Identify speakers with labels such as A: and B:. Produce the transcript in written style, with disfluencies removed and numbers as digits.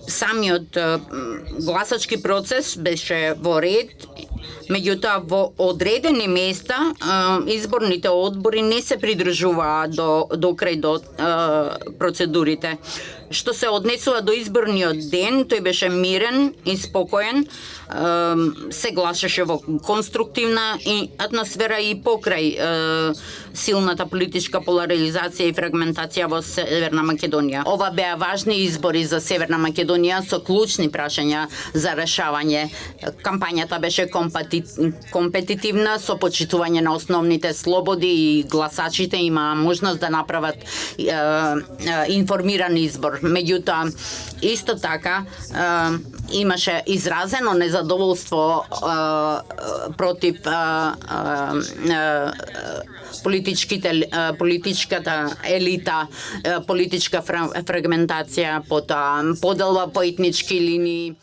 A: самиот гласачки процес беше во ред. Меѓутоа, во одредени места изборните одбори не се придржуваа до крај до процедурите. Што се однесува до изборниот ден, тој беше мирен и спокоен, се гласаше во конструктивна атмосфера и покрај силната политичка поларизација и фрагментација во Северна Македонија. Ова беа важни избори за Северна Македонија со клучни прашања за решавање. Кампањата беше компетитивна со почитување на основните слободи и гласачите имаа можност да направат информиран избор. Меѓутоа, исто така имаше изразено незадоволство против политичката елита, политичка фрагментација, потоа поделба по етнички линии.